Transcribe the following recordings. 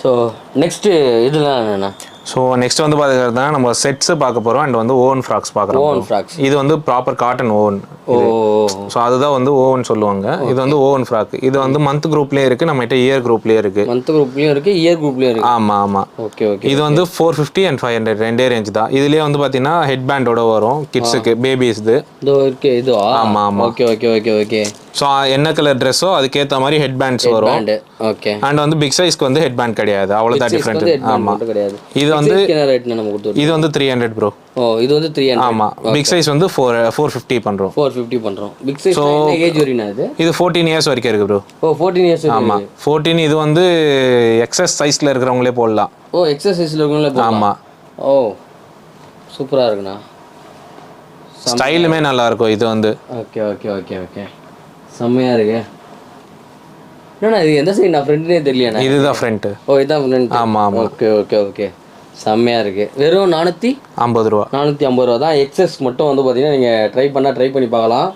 So next இதெல்லாம் என்னென்னா? So next வந்து பார்த்தீங்கன்னா நம்ம செட்ஸ் பார்க்க போகிறோம் அண்ட் வந்து ஓவன் ஃப்ராக்ஸ் பார்க்குறோம். ஓவன் ஃப்ராக்ஸ் இது வந்து ப்ராப்பர் காட்டன் ஓவன். ஸோ அதுதான் வந்து ஓவன் சொல்லுவாங்க. இது வந்து ஓவன் ஃப்ராக். இது வந்து மந்த் குரூப்லேயே இருக்குது, நம்மகிட்ட இயர் குரூப்லேயே இருக்குது. மந்த் குரூப்லேயும் இருக்குது, இயர் குரூப்லேயும் இருக்குது. ஆமாம் ஆமாம். Okay okay. இது வந்து 450 and 500 ரெண்டே ரேஞ்ச் தான். இதுலேயே வந்து பார்த்தீங்கன்னா ஹெட் பேண்டோட வரும் கிட்ஸுக்கு, பேபிஸ்து. இதோ இருக்குது இதுவா? ஆமாம் ஆமாம். Okay okay okay okay. So என்ன கலர் ட்ரெஸ்ஸோ அதுக்கேற்ற மாதிரி ஹெட் பேண்ட்ஸ் வரும். ஓகே. அண்ட் வந்து பிக் சைஸ்க்கு வந்து ஹெட் பேண்ட் கிடையாது, அவ்வளோதான் டிஃப்ரெண்ட். ஆமாம் கிடையாது. இது வந்து இது வந்து 300 ப்ரோ. ஓ இது வந்து 300. ஆமாம். பிக் சைஸ் வந்து 450 பண்ணுறோம். 450 பண்ணுறோம். பிக் சைஸ் என்ன ஏஜ் வரைனா இது? இது 14 இயர்ஸ் வரைக்கும் இருக்குது ப்ரோ. ஓ 14 இயர்ஸ். ஆமாம் 14. இது வந்து எக்ஸஸ் சைஸில் இருக்கிறவங்களே போடலாம். ஓ எக்ஸஸ் சைஸில் இருக்கிறவங்களே போடலாம். ஆமாம். ஓ சூப்பராக இருக்குண்ணா. ஸ்டைலுமே நல்லாயிருக்கும் இது வந்து. Okay okay okay okay. செம்மையாக இருக்கு. என்னண்ணா இது எந்த சைடு? நான் ஃப்ரெண்ட்னே தெரியலையா? இதுதான் ஃப்ரண்ட்டு. ஓ இதுதான் ஃப்ரெண்ட். ஆமாம் ஆமாம். Okay okay okay. செம்மையாக இருக்குது. வெறும் 450 ரூபா. 450 ரூபா தான். எக்ஸஸ் மட்டும் வந்து பார்த்தீங்கன்னா நீங்கள் ட்ரை பண்ணி பார்க்கலாம்.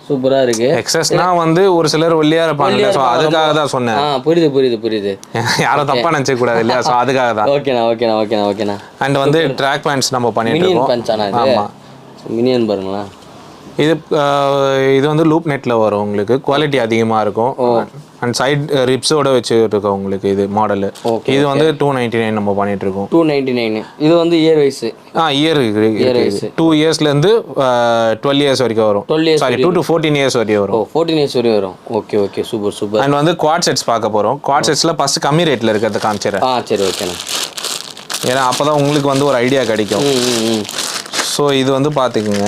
சூப்பராக இருக்குது. எக்ஸஸ்னா வந்து ஒரு சிலர் ஒல்லியாக இருப்பாங்க, ஸோ அதுக்காக தான் சொன்னேன். புரியுது புரியுது புரியுது. யாரும் தப்பாக நினச்சிக்க கூடாது இல்லையா, ஸோ அதுக்காக தான். ஓகேண்ணா ஓகேண்ணா ஓகேண்ணா ஓகேண்ணா. அண்ட் வந்து ட்ராக் பேண்ட்ஸ் நம்ம பண்ணிட்டு இருக்கோம். மினியன் பேண்ட்ஸாண்ணா இது? ஆமாம் மினியன் பாருங்களா. இது வந்து லூப் நெட்டில் வரும் உங்களுக்கு, குவாலிட்டி அதிகமாக இருக்கும். அண்ட் சைட் ரிப்ஸோட வச்சு இருக்கோம் உங்களுக்கு இது மாடல். இது வந்து 299 நம்ம பண்ணிட்டு இருக்கோம். 299. இது வந்து இயர் வைஸ். இயர் 2 இயர்ஸ்லேருந்து 12 இயர்ஸ் வரைக்கும் வரும். 2 to 14 இயர்ஸ் வரைக்கும் வரும். 14 இயர்ஸ் வரைக்கும் வரும். Okay okay super super. And வந்து குவாட் செட்ஸ் பார்க்க போகிறோம். குவாட் செட்ஸில் ஃபஸ்ட்டு கம்மி ரேட்டில் இருக்கிறத காமிச்சிடுறேன். சரி ஓகேண்ணா. ஏன்னா அப்போ தான் உங்களுக்கு வந்து ஒரு ஐடியா கிடைக்கும். ஸோ இது வந்து பார்த்துக்குங்க,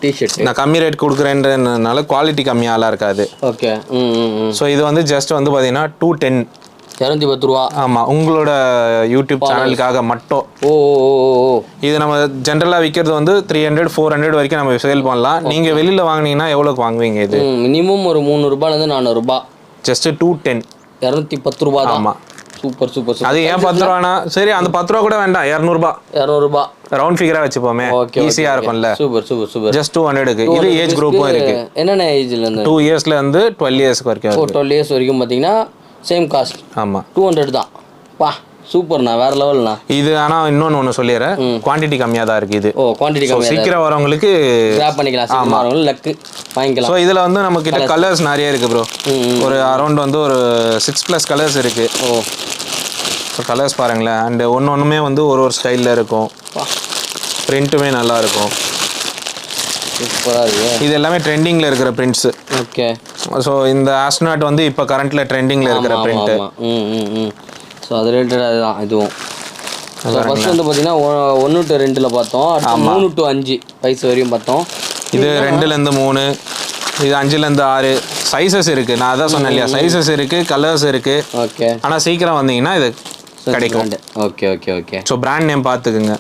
டிஷர்ட் நான் கம்மி ரேட் கொடுக்குறேன்றதுனால குவாலிட்டி கம்மியாலாம் இருக்காது. ஓகே. ஸோ இது வந்து ஜஸ்ட் வந்து பார்த்தீங்கன்னா 210. 210 ரூபா. ஆமாம், உங்களோட யூடியூப் சேனலுக்காக மட்டும். ஓ இது நம்ம ஜென்ரலாக விற்கிறது வந்து 300 400 வரைக்கும் நம்ம சேல் பண்ணலாம். நீங்கள் வெளியில் வாங்கினீங்கன்னா எவ்வளோக்கு வாங்குவீங்க? இது மினிமம் ஒரு 300 ரூபாயிலேருந்து 400 ரூபா. ஜஸ்ட் 210. 210 ரூபா தான். ஆமாம் சூப்பர் சூப்பர். அது ஏன் 10 ரூபானா? சரி அந்த 10 ரூபா கூட வேண்டாம், 200 ரூபா ரவுண்ட் ஃபிகரா வச்சுப்போமே, ஈஸியா இருக்கும்ல. Super super super. ஜஸ்ட் 200க்கு. இது ஏஜ் குரூப்பும் இருக்கு. என்னென்ன ஏஜ்ல இருந்து? 2 இயர்ஸ்ல இருந்து 12 இயர்ஸ் வரைக்கும். 12 இயர்ஸ் வரைக்கும் பாத்தீங்கன்னா சேம் காஸ்ட். ஆமா 200 தான். பா சூப்பர்ண்ணா, வேற லெவல்ண்ணா இது. ஆனா இன்னொன்னு சொல்லிடுறேன், குவான்டிட்டி கம்மியா தான் இருக்கு இது. குவான்டிட்டி கம்மியா, சீக்கிரம் வரவங்களுக்கு கிராப் பண்ணிக்கலாம். சீக்கிரம் வரவங்களுக்கு லக்கு வாங்கிக்கலாம். ஸோ இதுல வந்து நம்ம கிட்ட கலர்ஸ் நிறைய இருக்கு ப்ரோ. ஒரு அரௌண்ட் வந்து ஒரு 6+ கலர்ஸ் இருக்கு. ஸோ கலர்ஸ் பாருங்களேன். அண்ட் ஒன்றுமே வந்து ஒரு ஸ்டைலில் இருக்கும். பிரிண்ட்டுமே நல்லா இருக்கும். சூப்பராக இருக்கு. இது எல்லாமே ட்ரெண்டிங்கில் இருக்கிற பிரிண்ட்ஸு. ஓகே. ஸோ இந்த ஆஸ்ட்ரோநாட் வந்து இப்போ கரண்ட்டில் ட்ரெண்டிங்கில் இருக்கிற பிரிண்ட்டு. ஸோ அது ரிலேட்டட் அதுதான் இதுவும். ஃபர்ஸ்ட் வந்து பார்த்தீங்கன்னா 1 to 2ல் பார்த்தோம். 3 to 5 வயசு வரையும் பார்த்தோம். இது 2லேருந்து 3, இது 5லேருந்து 6 சைஸஸ் இருக்குது. நான் அதான் சொன்னேன் இல்லையா, சைஸஸ் இருக்குது, கலர்ஸ் இருக்குது. ஓகே. ஆனால் சீக்கிரம் வந்தீங்கன்னா இது கிடைக்கும். Okay okay okay. So brand name பார்த்துக்குங்க.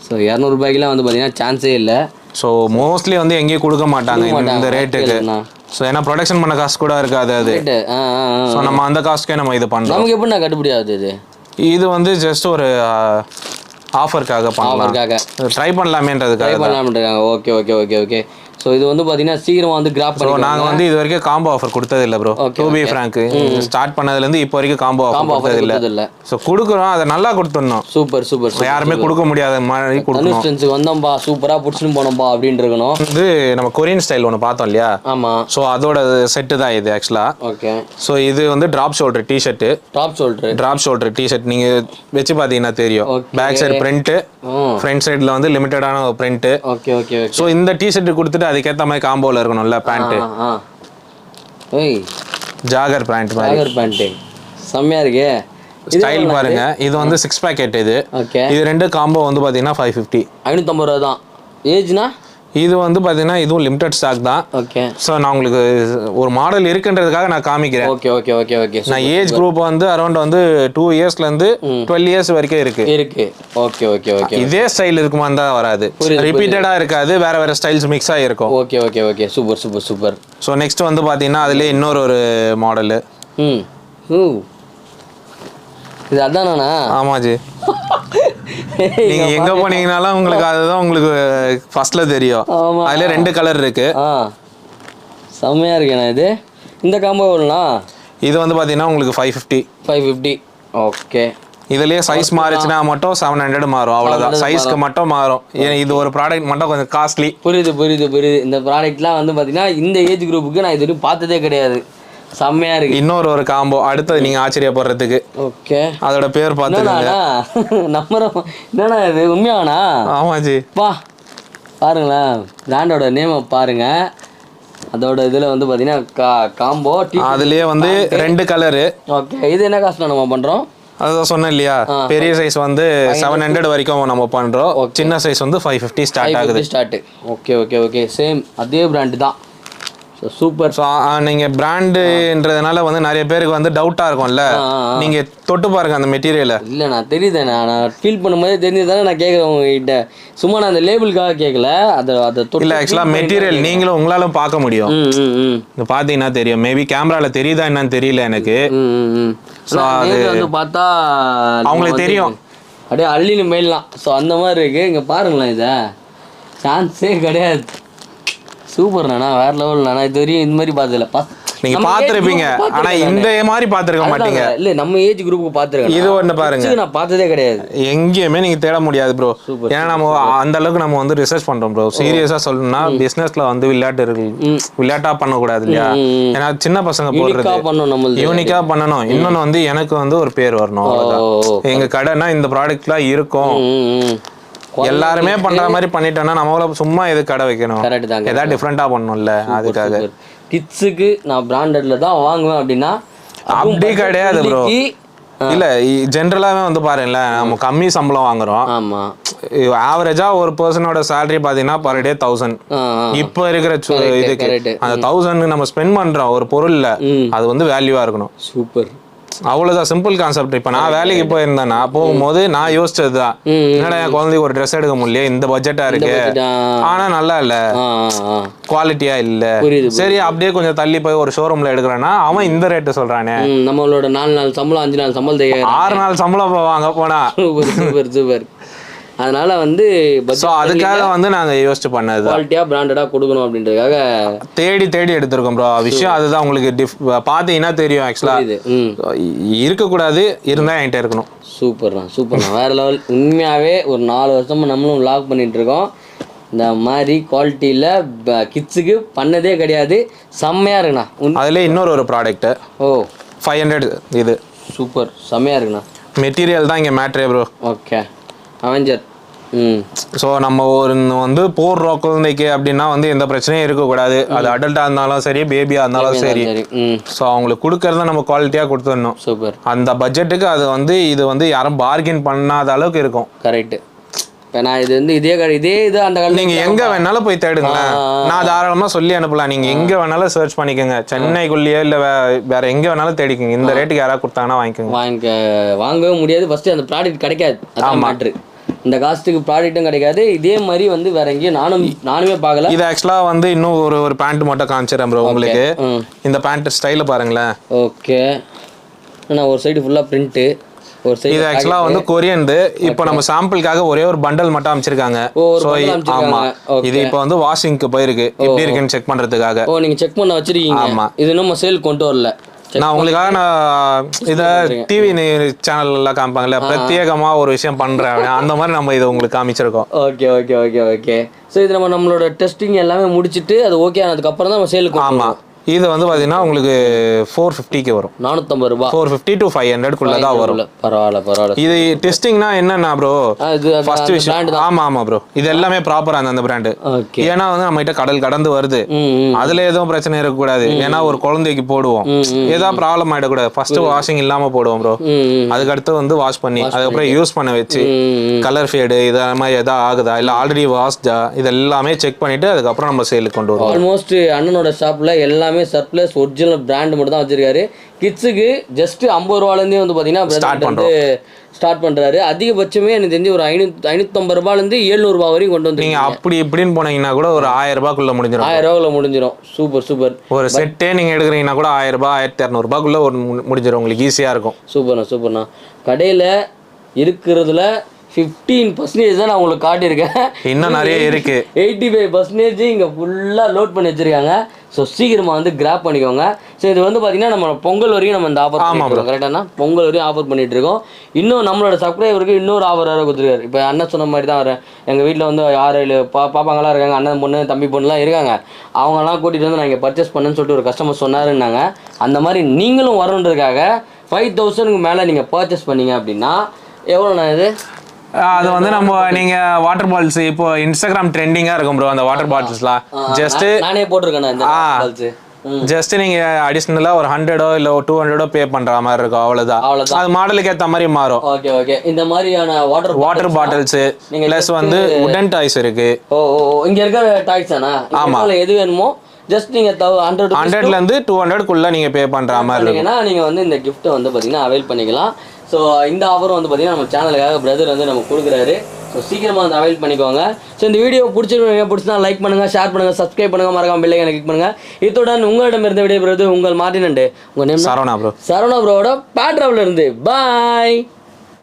ஸோ 200 ரூபாய்க்குலாம் வந்து பார்த்தீங்கன்னா சான்ஸே இல்லை. ஸோ மோஸ்ட்லி வந்து எங்கேயும் கொடுக்க மாட்டாங்க இந்த ரேட்டுக்கு. ஸோ ஏன்னா ப்ரொடக்ஷன் பண்ண காசு கூட இருக்காது அது. ஸோ நம்ம அந்த காசுக்கே நம்ம இது பண்ணுறோம். நமக்கு எப்படி கட்டுப்படி ஆகுது? இது வந்து ஜஸ்ட் ஒரு ஆஃபருக்காக பண்ணலாம், ட்ரை பண்ணலாமேன்றதுக்காக. Okay okay okay okay. So இது வந்து பார்த்தீங்கன்னா சீக்கிரமாக வந்து கிராப் பண்ணி. நாங்கள் வந்து இது வரைக்கும் காம்போ ஆஃபர் கொடுத்தது இல்லை bro. To be frank, start பண்ணதுலேருந்து இப்போ வரைக்கும் காம்போ ஆஃபர் கொடுத்தது இல்லை. ஸோ கொடுக்குறோம், அதை நல்லா கொடுத்துடணும். Super super. யாருமே கொடுக்க முடியாத மாதிரி கொடுக்கணும். வந்தோம்பா சூப்பராக பிடிச்சின்னு போனோம்பா அப்படின்னு இருக்கணும். வந்து நம்ம கொரியன் ஸ்டைல் ஒன்று பார்த்தோம் இல்லையா? ஆமாம். ஸோ அதோட செட்டு தான் இது ஆக்சுவலாக. ஓகே. ஸோ இது வந்து drop shoulder T-shirt. Drop shoulder T-shirt நீங்கள் வச்சு பார்த்தீங்கன்னா தெரியும். பேக் சைடு பிரிண்ட்டு, ஃப்ரண்ட் சைடில் வந்து லிமிட்டடான ஒரு பிரிண்ட்டு. Okay okay. ஸோ இந்த டிஷர்ட் கொடுத்துட்டு அதுக்கேற்ற மாதிரி காம்போவில் இருக்கணும்ல பேண்ட்டு. ஜாகர் பேண்ட் மாதிரி. ஜாகர் பேண்ட்டு செம்மையாக இருக்கே. ஸ்டைல் பாருங்க. இது வந்து 6 பேக்கெட். இது இது 2 காம்போ வந்து பார்த்தீங்கன்னா 550. 550 ரூபா தான். ஏஜ்னா இது வந்து பார்த்தீங்கன்னா இதுவும் லிமிடெட் ஸ்டாக் தான். ஓகே. ஸோ நான் உங்களுக்கு ஒரு மாடல் இருக்குன்றதுக்காக நான் காமிக்கிறேன். Okay okay okay okay. நான் ஏஜ் குரூப் வந்து அரௌண்ட் வந்து 2 இயர்ஸ்லேருந்து 12 இயர்ஸ் வரைக்கும் இருக்கு. Okay okay okay. இதே ஸ்டைல் இருக்குமான்னு தான் வராது, ரிப்பீட்டடாக இருக்காது, வேற ஸ்டைல்ஸ் மிக்ஸ் ஆகிருக்கும். Okay okay okay. Super super super. So next வந்து பார்த்தீங்கன்னா அதுலேயே இன்னொரு மாடலு. இது அதானா? ஆமாஜி. நீங்க எங்க போனீங்கனாலும் உங்களுக்கு அதுதான் உங்களுக்கு ஃபர்ஸ்ட்ல தெரியும். அதுல 2 கலர் இருக்கு. செம்மையா இருக்கேண்ணா இது. இந்த காம்போ எவ்வளோண்ணா? இது வந்து பார்த்தீங்கன்னா உங்களுக்கு 550. 550. ஓகே. இதுலயே சைஸ் மாறுச்சுன்னா மட்டும் 700 மாறும், அவ்வளவுதான். சைஸ்க்கு மட்டும் மாறும். இது ஒரு ப்ராடக்ட் மட்டும் கொஞ்சம் காஸ்ட்லி. புரியுது. இந்த ப்ராடக்ட்லாம் வந்து பார்த்தீங்கன்னா இந்த ஏஜ் குரூப்புக்கு நான் இது வரைக்கும் பார்த்ததே கிடையாது. செம்மையா இருக்கு. இன்னொரு ஒரு காம்போ அடுத்தது நீங்க ஆச்சரியப்படுறதுக்கு. ஓகே. அதோட பேர் பார்த்துக்கோங்க. என்னண்ணா இது உண்மையாண்ணா? ஆமாஜி. பாருங்களேன் பிராண்டோட நேமை பாருங்க. அதோட இதில் வந்து பார்த்தீங்கன்னா காம்போ அதுலேயே வந்து 2 கலரு. ஓகே. இது என்ன காஸ்ட்ல நம்ம பண்ணுறோம்? அதுதான் சொன்னேன் இல்லையா, பெரிய சைஸ் வந்து 700 வரைக்கும் நம்ம பண்ணுறோம். சின்ன சைஸ் வந்து 550 ஸ்டார்ட் ஆகுது. ஓகே. சேம் அதே பிராண்டு தான். சூப்பர். ஸோ நீங்கள் பிராண்டுன்றதுனால வந்து நிறைய பேருக்கு வந்து டவுட்டாக இருக்கும்ல, நீங்கள் தொட்டு பாருங்க அந்த மெட்டீரியலை. இல்லை நான் தெரியுது, நான் ஃபீல் பண்ணும்போதே தெரிஞ்சது தானே நான் கேட்குறேன் உங்ககிட்ட. சும்மா நான் அந்த லேபிளுக்காக கேட்கல, அதை தொட்டு. இல்லை ஆக்சுவலாக மெட்டீரியல் நீங்களும் உங்களாலும் பார்க்க முடியும். இங்கே பார்த்தீங்கன்னா தெரியும். மேபி கேமராவில் தெரியுதா என்னன்னு தெரியல எனக்கு. ஸோ அது வந்து பார்த்தா அவங்களுக்கு தெரியும், அப்படியே அள்ளின்னு மேலாம். ஸோ அந்த மாதிரி இருக்குது. இங்கே பாருங்களேன், இதை சான்ஸே கிடையாது. சூப்பர் நானா, வேற லெவல் நானா. இது வரையும் இந்த மாதிரி பார்த்ததில்ல. நீங்க பாத்துருப்பீங்க, ஆனா இந்த மாதிரி பாத்துருக்க மாட்டீங்க. இல்ல நம்ம ஏஜ் குரூப்புக்கு பாத்துருக்கேன். இது ஒண்ணு பாருங்க, நான் பார்த்ததே கிடையாது. எங்கேயுமே நீங்க தேட முடியாது ப்ரோ. ஏன்னா நம்ம அந்த அளவுக்கு நம்ம வந்து ரிசர்ச் பண்றோம் ப்ரோ. சீரியஸா சொல்லணும்னா பிசினஸ்ல வந்து விளையாட்டா பண்ணக்கூடாது இல்லையா. ஏன்னா சின்ன பசங்க போடுறது யூனிக்கா பண்ணணும். இன்னொன்னு வந்து எனக்கு வந்து ஒரு பேர் வரணும். எங்க கடைனா இந்த ப்ராடக்ட்லாம் இருக்கும். எல்லாருமே பண்ற மாதிரி பண்ணிட்டோம்னா நம்மள சும்மா எது கடை வைக்கணும், ஏதாவது டிஃப்ரெண்டா பண்ணணும்ல. அதுக்காக கிட்ஸுக்கு நான் பிராண்டட்ல தான் வாங்குவேன் அப்படின்னா அப்படி கிடையாது ப்ரோ. இல்ல ஜென்ரலாவே வந்து பாருங்களேன், நம்ம கம்மி சம்பளம் வாங்குறோம். ஆமா, ஆவரேஜா ஒரு பர்சனோட சேலரி பாத்தீங்கன்னா பர் டே 1000. இப்ப இருக்கிற இதுக்கு அந்த 1000 நம்ம ஸ்பெண்ட் பண்றோம் ஒரு பொருள்ல, அது வந்து வேல்யூவா இருக்கணும். சூப்பர். அவ்வளவுதான், சிம்பிள் கான்செப்ட். இப்ப நான் வேலைக்கு போயிருந்தேன்னா போகும்போது நான் யோசிச்சதுதான், என்னடா என் குழந்தைக்கு ஒரு ட்ரெஸ் எடுக்க முடியல, இந்த பட்ஜெட்டா இருக்கு, ஆனா நல்லா இல்ல, குவாலிட்டியா இல்ல, சரி அப்படியே கொஞ்சம் தள்ளி போய் ஒரு ஷோரூம்ல எடுக்கிறேன்னா அவன் இந்த ரேட்டு சொல்றானே. நம்மளோட 4 நாள் சம்பளம் 5 நாள் சம்பளம் 6 நாள் சம்பளம் வாங்க போனா. சூப்பர். அதனால வந்து அதுக்காக வந்து நாங்க யோசிச்சு பண்ணது குவாலிட்டியா பிராண்டடா கொடுக்கணும் அப்படின்றதுக்காக தேடி எடுத்திருக்கோம் ப்ரோ. விஷயம் அதுதான். உங்களுக்கு பாத்தீங்கன்னா தெரியும். ஆக்சுவலா இருக்கக்கூடாது, இருந்தா என்கிட்ட இருக்கணும். சூப்பர்ண்ணா வேற லெவல். உண்மையாவே ஒரு 4 வருஷமா நம்மளும் வ்ளாக் பண்ணிட்டு இருக்கோம். இந்த மாதிரி குவாலிட்டியில கிட்ஸுக்கு பண்ணதே கிடையாது. செம்மையா இருக்குண்ணா. அதுல இன்னொரு ஒரு ப்ராடக்ட் 500. இது சூப்பர், செம்மையா இருக்குண்ணா. மெட்டீரியல் தான் இங்க மேட்ரே ப்ரோ. ஓகே. அவெஞ்சர். ஸோ நம்ம ஒரு வந்து போடுறோம் குழந்தைக்கு அப்படின்னா வந்து எந்த பிரச்சனையும் இருக்கக்கூடாது. அது அடல்ட்டாக இருந்தாலும் சரி, பேபியாக இருந்தாலும் சரி. ஸோ அவங்களுக்கு கொடுக்கறத நம்ம குவாலிட்டியாக கொடுத்துடணும். சூப்பர். அந்த பட்ஜெட்டுக்கு அது வந்து இது வந்து யாரும் பார்கெயின் பண்ணாத அளவுக்கு இருக்கும். கரெக்ட். இப்போ நான் இது வந்து இதே இது அந்த காலம் நீங்கள் எங்கே வேணாலும் போய் தேடுங்களேன். நான் தாராளமாக சொல்லி அனுப்பலாம். நீங்கள் எங்கே வேணாலும் சர்ச் பண்ணிக்கோங்க. சென்னைக்குள்ளேயே இல்லை வேற எங்கே வேணாலும் தேடிக்கோங்க. இந்த ரேட்டுக்கு யாராவது கொடுத்தாங்கன்னா வாங்கவே முடியாது. ஃபர்ஸ்ட் அந்த ப்ராடக்ட் கிடைக்காது. அதான் மேட்ரு. இந்த காஸ்ட்டுக்கு ப்ராடக்ட்டும் கிடைக்காது. இதே மாதிரி வந்து வேற எங்கேயும் நானுமே பார்க்கல. இது ஆக்சுவலாக வந்து இன்னும் ஒரு பேண்ட் மட்டும் காமிச்சிடறேன் ப்ரோ உங்களுக்கு. இந்த பேண்ட் ஸ்டைல பாருங்களேன். ஓகே. நான் ஒரு சைடு ஃபுல்லாக பிரிண்ட்டு, ஒரு சைடு. இது ஆக்சுவலாக வந்து கொரியன்து. இப்போ நம்ம சாம்பிளுக்காக ஒரே ஒரு பண்டல் மட்டும் அமைச்சிருக்காங்க. ஆமா, இது இப்போ வந்து வாஷிங்க்கு போயிருக்கு. எப்படி இருக்குன்னு செக் பண்றதுக்காக. நீங்க செக் பண்ண வச்சிருக்கீங்க. ஆமா, இது நம்ம சேல் கொண்டு வரல. நான் உங்களுக்காக நான் இதை டிவி சேனல்ல காமிப்பாங்கல்ல, பிரத்யேகமா ஒரு விஷயம் பண்றேன், அந்த மாதிரி நம்ம இதை உங்களுக்கு காமிச்சிருக்கோம். ஓகே. ஸோ இது நம்மளோட டெஸ்டிங் எல்லாமே முடிச்சுட்டு அது ஓகே ஆனதுக்கு அப்புறம் தான் நம்ம சேலுக்கு. ஆமா, இது வந்து பாத்தீங்கன்னா உங்களுக்கு 450க்கு வரும். 450 ரூபாய். 450 to 500 தான் வரும். பரவாயில்ல. இது டெஸ்டிங்னா என்னன்னா ப்ரோ, ஃபர்ஸ்ட் விஷயம். ஆமா ப்ரோ, இது எல்லாமே ப்ராப்பரா அந்த பிராண்ட். ஏன்னா வந்து நம்ம கிட்ட கடல் கடந்து வருது, அதுல எதுவும் பிரச்சனை இருக்கக்கூடாது. ஏன்னா ஒரு குழந்தைக்கு போடுவோம், ஏதாவது ப்ராப்ளம் ஆயிடக்கூடாது. ஃபர்ஸ்ட் வாஷிங் இல்லாம போடுவோம் ப்ரோ. அதுக்கடுத்து வந்து வாஷ் பண்ணி அதுக்கப்புறம் யூஸ் பண்ண வச்சு கலர் ஃபேடு இது மாதிரி எதாவது ஆகுதா இல்ல ஆல்ரெடி வாஷ்டா இது எல்லாமே செக் பண்ணிட்டு அதுக்கப்புறம் நம்ம சேலுக்கு கொண்டு வருவோம். ஆல்மோஸ்ட் அண்ணனோட ஷாப்ல எல்லாமே சர்ப்ளஸ் ஒரிஜினல் பிராண்ட் மட்டும் தான் வச்சிருக்காரு. கிட்ஸுக்கு ஜஸ்ட் 50 ரூபாயிலேருந்தே வந்து பார்த்தீங்கன்னா ஸ்டார்ட் பண்றாரு. அதிகபட்சமே எனக்கு தெரிஞ்சு ஒரு 550 ரூபாயிலேருந்து 700 ரூபாய் வரையும் கொண்டு வந்து நீங்க அப்படி இப்படின்னு போனீங்கன்னா கூட ஒரு 1000 ரூபாய்க்குள்ள முடிஞ்சிடும். 1000 ரூபாய்க்குள்ள முடிஞ்சிடும். சூப்பர். ஒரு செட்டே நீங்க எடுக்கிறீங்கன்னா கூட 1000 ரூபாய் 1200 ரூபாய்க்குள்ள ஒரு முடிஞ்சிடும். உங்களுக்கு ஈஸியா இருக்கும். சூப்பர்ண்ணா. கடையில இருக்கிறதுல 15% தான் நான் உங்களுக்கு காட்டியிருக்கேன். இன்னும் நிறைய இருக்கு. 85% இங்கே ஃபுல்லாக லோட் பண்ணி வச்சிருக்காங்க. ஸோ சீக்கிரமாக வந்து கிராப் பண்ணிக்கோங்க. ஸோ இது வந்து பார்த்தீங்கன்னா நம்ம பொங்கல் வரைக்கும் நம்ம இந்த ஆஃபர் பண்ணிட்டு கரெக்டானா பொங்கல் வரையும் ஆஃபர் பண்ணிட்டு இருக்கோம். இன்னும் நம்மளோட சப்ஸ்கிரைபருக்கு இன்னொரு ஆஃபர் வேறு கொடுத்துருக்காரு. இப்போ அண்ணன் சொன்ன மாதிரி தான் வரேன். எங்கள் வீட்டில் வந்து 6-7 பாப்பாங்களாம் இருக்காங்க, அண்ணன் பொண்ணு தம்பி பொண்ணுலாம் இருக்காங்க. அவங்களாம் கூட்டிகிட்டு வந்து நான் இங்கே பர்ச்சேஸ் பண்ணுன்னு சொல்லிட்டு ஒரு கஸ்டமர் சொன்னாருன்னாங்க. அந்த மாதிரி நீங்களும் வரணுன்றதுக்காக 5000க்கு மேலே நீங்கள் பர்ச்சேஸ் பண்ணீங்க அப்படின்னா எவ்வளோண்ணா இது? அது வந்து நம்ம நீங்க வாட்டர் பாட்டில்ஸ் இப்போ இன்ஸ்டாகிராம் ட்ரெண்டிங்கா இருக்கும் ப்ரோ அந்த வாட்டர் பாட்டில்ஸ்லாம் ஜஸ்ட் நானே போட்டிருக்கேன் இந்த பாட்டில்ஸ். ஜஸ்ட் நீங்க அடிஷனலா ஒரு 100 இல்ல 200 பே பண்ற மாதிரி இருக்கும். அவ்வளவுதான். அது மாடலுக்கு ஏத்த மாதிரி மாறும். Okay okay. இந்த மாதிரியான வாட்டர் பாட்டில்ஸ் பிளஸ் வந்து உடன் டாய்ஸ் இருக்கு. ஓ இங்க இருக்க டாய்ஸ் தானா? ஆமா, எது வேணுமோ ஜஸ்ட் நீங்க 100ல இருந்து 200க்குள்ள நீங்க பே பண்ற மாதிரி இருக்குன்னா நீங்க வந்து இந்த கிஃப்ட் வந்து பாத்தீங்கன்னா அவைல் பண்ணிக்கலாம். ஸோ இந்த ஆஃபர் வந்து பார்த்தீங்கன்னா நம்ம சேனலுக்காக பிரதர் வந்து நம்ம கொடுக்குறாரு. ஸோ சீக்கிரமாக வந்து அவைல் பண்ணிக்கோங்க. ஸோ இந்த வீடியோ பிடிச்சிருந்தா லைக் பண்ணுங்கள், ஷேர் பண்ணுங்கள், சப்ஸ்கிரைப் பண்ணுங்கள், மறக்காம பெல் ஐகானை கிளிக் பண்ணுங்கள். இத்துடன் உங்களிடமிருந்து விடைபெறுவது உங்கள் மார்ட்டின் அண்ட் உங்கள் நேம் சரவணா ப்ரோ. சரவணா ப்ரோவோட பேட்ராவில் இருந்து பாய்.